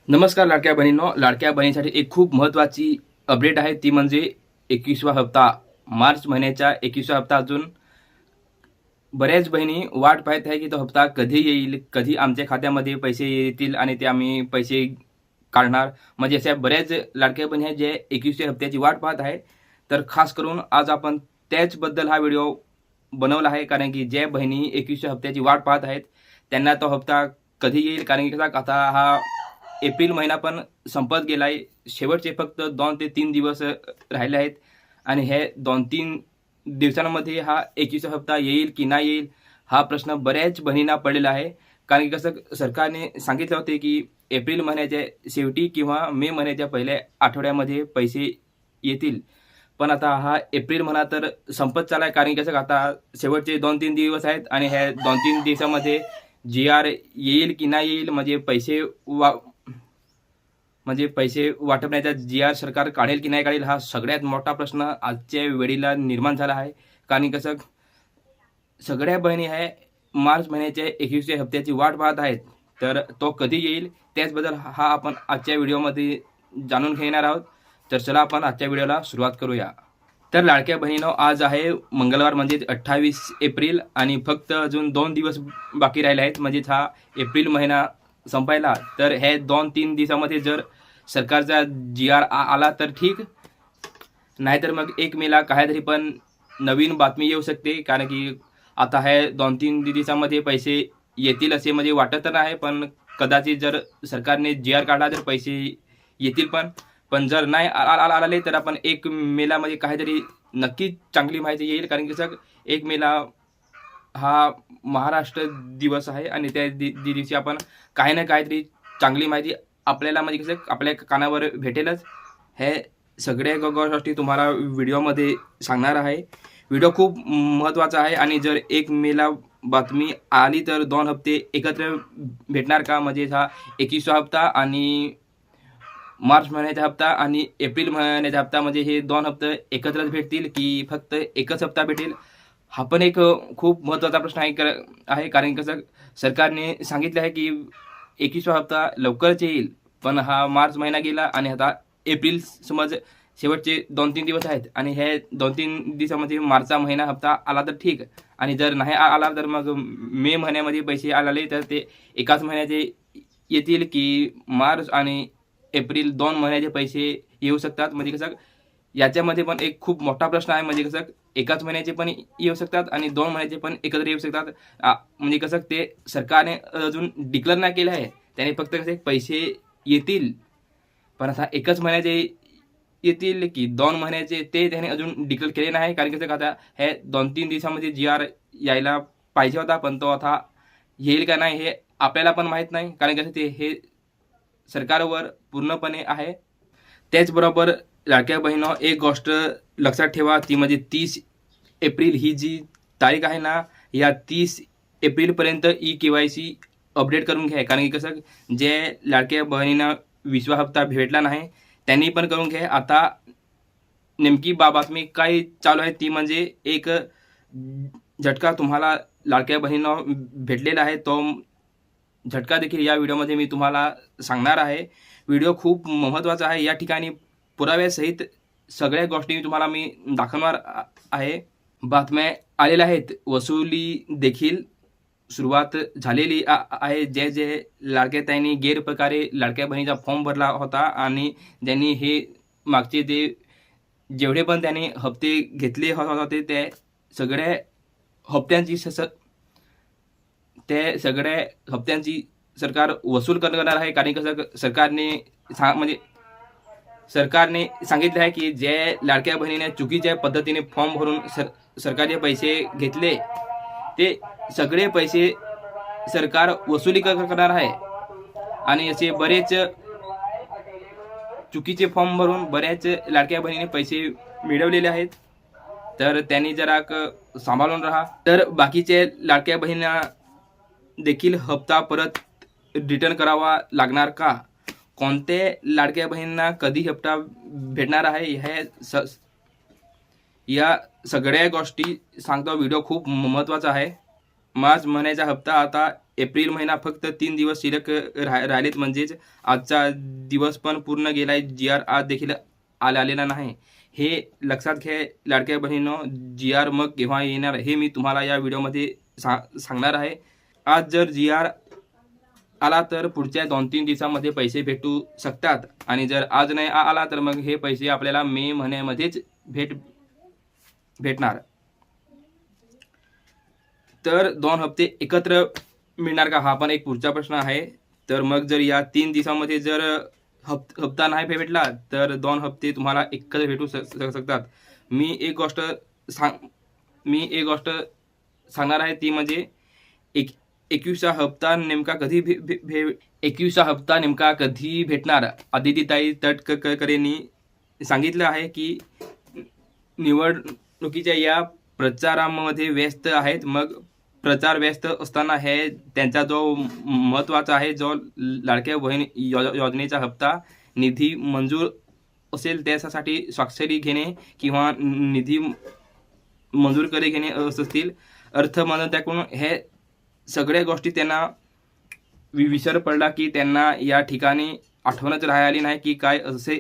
नमस्कार लाडक्या बहिणींनो, लाडक्या बहिणीसाठी एक खूप महत्त्वाची अपडेट आहे. ती म्हणजे 21वा हप्ता. मार्च महिन्याचा 21वा हप्ता. अजून बऱ्याच बहिणी वाट पाहत आहे की तो हप्ता कधी येईल, कधी आमच्या खात्यामध्ये पैसे येतील आणि ते आम्ही पैसे काढणार. म्हणजे अशा बऱ्याच लाडक्या बहिणी आहेत जे 21व्या हप्त्याची वाट पाहत आहे. तर खास करून आज आपण त्याचबद्दल हा व्हिडिओ बनवला आहे, कारण की ज्या बहिणी 21व्या हप्त्याची वाट पाहत आहेत त्यांना तो हप्ता कधी येईल. कारण की आता हा एप्रिल महिना पण संपत गेला आहे. शेवटचे फक्त 2 ते 3 दिवस राहिले आहेत आणि हे 2-3 दिवसांमध्ये हा 21वा हप्ता येईल की नाही येईल, हा प्रश्न बऱ्याच बहिणींना पडलेला आहे. कारण की कसं सरकारने सांगितलं होते की एप्रिल महिन्याच्या शेवटी किंवा मे महिन्याच्या पहिल्या आठवड्यामध्ये पैसे येतील. पण आता हा एप्रिल महिना तर संपत चालला आहे. कारण की कसं आता शेवटचे 2-3 दिवस आहेत आणि ह्या 2-3 दिवसामध्ये जी-आर येईल की नाही येईल, म्हणजे पैसे वाटपण्याचा जी-आर सरकार काढेल की नाही काढेल, हा सगळ्यात मोठा प्रश्न आजच्या वेळेला निर्माण झाला आहे. कारण कसं सगळ्या बहिणी आहे मार्च महिन्याच्या 21व्या हप्त्याची वाट पाहत आहेत. तर तो कधी येईल त्याचबद्दल हा आपण आजच्या व्हिडिओमध्ये जाणून घेणार आहोत. तर चला आपण आजच्या व्हिडिओला सुरुवात करूया. तर लाडक्या बहिणींनो, आज आहे मंगळवार म्हणजे 28 एप्रिल आणि फक्त अजून 2 दिवस बाकी राहिले आहेत म्हणजेच हा एप्रिल महिना संपायला. तर हे 2-3 दिवसामध्ये जर सरकारचा जी-आर आला तर ठीक, नाहीतर मग 1 मेला काहीतरी पण नवीन बातमी येऊ शकते. कारण की आता हे 2-3 दिवसामध्ये पैसे येतील असे म्हणजे वाटत तर नाही, पण कदाचित जर सरकारने जी-आर काढला तर पैसे येतील पण. पण जर नाही आले तर आपण 1 मेला म्हणजे काहीतरी नक्कीच चांगली माहिती येईल. कारण की कसं 1 मेला हा महाराष्ट्र दिवस आहे आणि त्या दिवशी आपण काही ना काहीतरी चांगली माहिती आपल्याला म्हणजे कसं आपल्या कानावर भेटेलच. हे सगळ्या गोष्टी तुम्हाला व्हिडिओमध्ये सांगणार आहे. व्हिडिओ खूप महत्त्वाचा आहे आणि जर 1 मेला बातमी आली तर 2 हप्ते एकत्र भेटणार का? म्हणजे हा 21वा हप्ता आणि मार्च महिन्याचा हप्ता आणि एप्रिल महिन्याचा हप्ता, म्हणजे हे 2 हप्ते एकत्रच भेटतील की फक्त एकच हप्ता भेटेल? हा पण एक खूप महत्त्वाचा प्रश्न आहे. कारण कसं सरकारने सांगितलं आहे की 21वा हप्ता लवकरच येईल. पण हा मार्च महिना गेला आणि आता एप्रिल समज शेवटचे 2-3 दिवस आहेत आणि हे 2-3 दिवसामध्ये मार्चचा महिना हप्ता आला तर ठीक, आणि जर नाही आला तर मग मे महिन्यामध्ये पैसे आले तर ते एकाच महिन्याचे येतील की मार्च आणि एप्रिल 2 महिन्याचे पैसे येऊ शकतात? म्हणजे कसं याच्यामध्ये पण एक खूप मोठा प्रश्न आहे. म्हणजे कसं एकाच महिन्याचे पण येऊ शकतात आणि 2 महिन्याचे पण एकत्र येऊ शकतात. म्हणजे कसं ते सरकारने अजून डिक्लेअर नाही केलं आहे. त्याने फक्त कसे पैसे येतील, पण आता एकच महिन्याचे येतील की 2 महिन्याचे ते त्याने अजून डिक्लेअर केले नाही. कारण कसं आता हे 2-3 दिवसामध्ये जी-आर यायला पाहिजे होता, पण तो आता येईल का नाही हे आपल्याला पण माहीत नाही. कारण कसं हे सरकारवर पूर्णपणे आहे. त्याचबरोबर लाडक्या बहिणींनो, एक गोष्ट लक्षात ठेवा, ती म्हणजे 30 एप्रिल ही जी तारीख आहे ना, या 30 एप्रिलपर्यंत ई-के-वाय-सी अपडेट करून घ्या. कारण की कसं जे लाडक्या बहिणींना 20वा हप्ता भेटला नाही त्यांनी पण करून घ्या. आता नेमकी बातमी काय चालू आहे ती म्हणजे एक झटका तुम्हाला लाडक्या बहिणींनो भेटलेला आहे. तो झटका देखील या व्हिडिओमध्ये मी तुम्हाला सांगणार आहे. व्हिडिओ खूप महत्त्वाचा आहे. या ठिकाणी पुराव्यासहित सगळ्या गोष्टी तुम्हाला मी दाखवणार आहे. बातम्या आलेल्या आहेत. वसुली देखील सुरुवात झालेली आहे. जे लाडक्या ताईंनी गैरप्रकारे लाडक्या बहिणीचा फॉर्म भरला होता आणि ज्यांनी हे मागचे ते जेवढे पण त्यांनी हप्ते घेतले होते ते सगळ्या हप्त्यांची सगळ्या हप्त्यांची सरकार वसूल करणार आहे. कारण कसं सरकारने सांगितले आहे की जे लाडक्या बहिणीने चुकीच्या पद्धतीने फॉर्म भरून सरकारचे पैसे घेतले ते सगळे पैसे सरकार वसुली करणार आहे. आणि असे बरेच चुकीचे फॉर्म भरून बऱ्याच लाडक्या बहिणीने पैसे मिळवलेले आहेत. तर त्यांनी जरा सांभाळून राहा. तर बाकीचे लाडक्या बहिणींना देखील हप्ता परत रिटर्न करावा लागणार का? कोणत्या लाडक्या बहिणींना कधी हप्ता भेटणार आहे, या सगळ्या गोष्टी सांगतो. व्हिडिओ खूप महत्त्वाचा आहे. मार्च महिन्याचा हप्ता आता एप्रिल महिना फक्त 3 दिवस शिल्लक राहिलेत, म्हणजेच आजचा दिवस पण पूर्ण गेलाय. GR आज देखील आलेला नाही. हे लक्षात घ्या लाडक्या बहिणींनो. GR मग केव्हा येणार हे मी तुम्हाला या व्हिडिओमध्ये सांगणार आहे. आज जर GR आला तर पुढच्या 2-3 दिवसामध्ये पैसे भेटू शकतात, आणि जर आज नाही आला तर मग हे पैसे आपल्याला मे महिन्यामध्येच भेटणार. तर 2 हप्ते एकत्र मिळणार का, हा पण एक पुढचा प्रश्न आहे. तर मग जर या 3 दिवसामध्ये जर हप्ता नाही भेटला तर 2 हप्ते तुम्हाला एकत्र भेटू शकतात. मी एक गोष्ट सांगणार आहे, ती म्हणजे 21वा हप्ता नेमका कधी 21वा हप्ता नेमका कधी भेटणार. आदितीताई तटकरेंनी सांगितलं आहे की निवडणुकीच्या या प्रचारामध्ये व्यस्त आहेत. मग प्रचार व्यस्त असताना हे त्यांचा जो महत्त्वाचा आहे, जो लाडक्या बहीण योजनेचा हप्ता निधी मंजूर असेल त्यासाठी स्वाक्षरी घेणे किंवा निधी मंजूर करे घेणे असतील. अर्थमंत्र्यांकडून हे सगळ्या गोष्टी त्यांना विसर पडला की त्यांना या ठिकाणी आठवणच राहिली नाही की काय, असे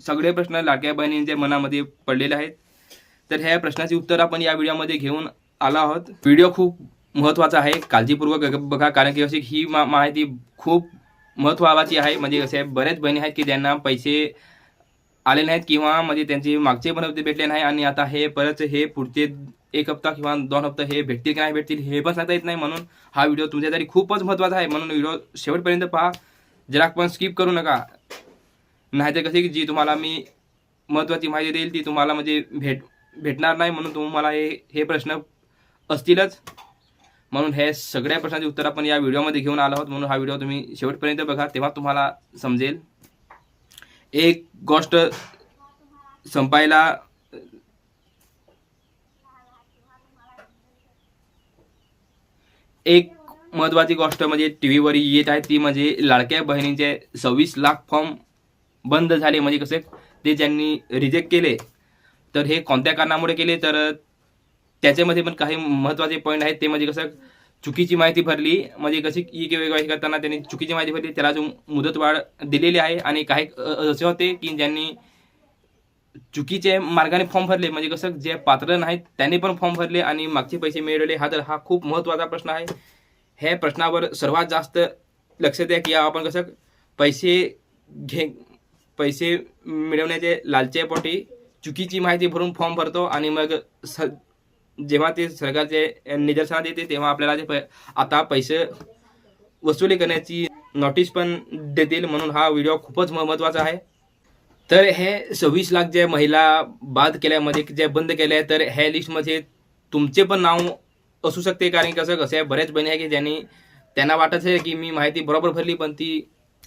सगळे प्रश्न लाडक्या बहिणींच्या मनामध्ये पडलेले आहेत. तर ह्या प्रश्नाची उत्तर आपण या व्हिडिओमध्ये घेऊन आलो आहोत. व्हिडिओ खूप महत्त्वाचा आहे, काळजीपूर्वक बघा, कारण की अशी ही माहिती खूप महत्त्वाची आहे. म्हणजे असे बरेच बहिणी आहेत की ज्यांना पैसे आले नाहीत किंवा म्हणजे त्यांचे मागचे पण हप्ते भेटले नाही, आणि आता हे परत हे पुढचे 1 हप्ता किंवा 2 हप्ते हे भेटतील की नाही भेटतील हे पण सांगता येत नाही. म्हणून हा व्हिडिओ तुमच्यासाठी खूपच महत्त्वाचा आहे. म्हणून व्हिडिओ शेवटपर्यंत पहा, जरा पण स्किप करू नका. नाहीतर कसे की जी तुम्हाला मी महत्त्वाची माहिती देईल ती तुम्हाला म्हणजे भेटणार नाही. म्हणून तुम्हाला हे प्रश्न असतीलच. म्हणून हे सगळ्या प्रश्नांची उत्तर आपण या व्हिडिओमध्ये घेऊन आलो आहोत. म्हणून हा व्हिडिओ तुम्ही शेवटपर्यंत बघा, तेव्हा तुम्हाला समजेल. एक गोष्ट संपायला एक महत्त्वाची गोष्ट म्हणजे टीव्हीवर येत आहे, ती म्हणजे लाडक्या बहिणींचे 26 लाख फॉर्म बंद झाले. म्हणजे कसे ते ज्यांनी रिजेक्ट केले, तर हे कोणत्या कारणामुळे केले, तर त्याच्यामध्ये पण काही महत्त्वाचे पॉईंट आहेत. ते म्हणजे कसं चुकीची माहिती भरली, म्हणजे कशी ई-के-वाय-सी करताना त्यांनी चुकीची माहिती भरली, त्याला जो मुदतवाढ दिलेली आहे. आणि काही असे होते की ज्यांनी चुकीचे मार्गाने फॉर्म भरले, म्हणजे कसं जे पात्र नाहीत त्यांनी पण फॉर्म भरले आणि मागचे पैसे मिळवले. हा खूप महत्त्वाचा प्रश्न आहे. ह्या प्रश्नावर सर्वात जास्त लक्ष द्या की आपण कसं पैसे मिळवण्याचे लालचेपोटी चुकीची माहिती भरून फॉर्म भरतो, आणि मग जेव्हा ते सरकारचे निदर्शनात येते तेव्हा आपल्याला आता पैसे वसुली करण्याची नोटीस पण देतील. म्हणून हा व्हिडिओ खूपच महत्त्वाचा आहे. तर हे 26 लाख जे महिला बाद केल्यामध्ये जे बंद केले आहे, तर ह्या लिस्टमध्ये तुमचे पण नाव असू शकते. कारण कसं बऱ्याच बहिणी आहे की त्यांना वाटत आहे की मी माहिती बरोबर भरली पण ती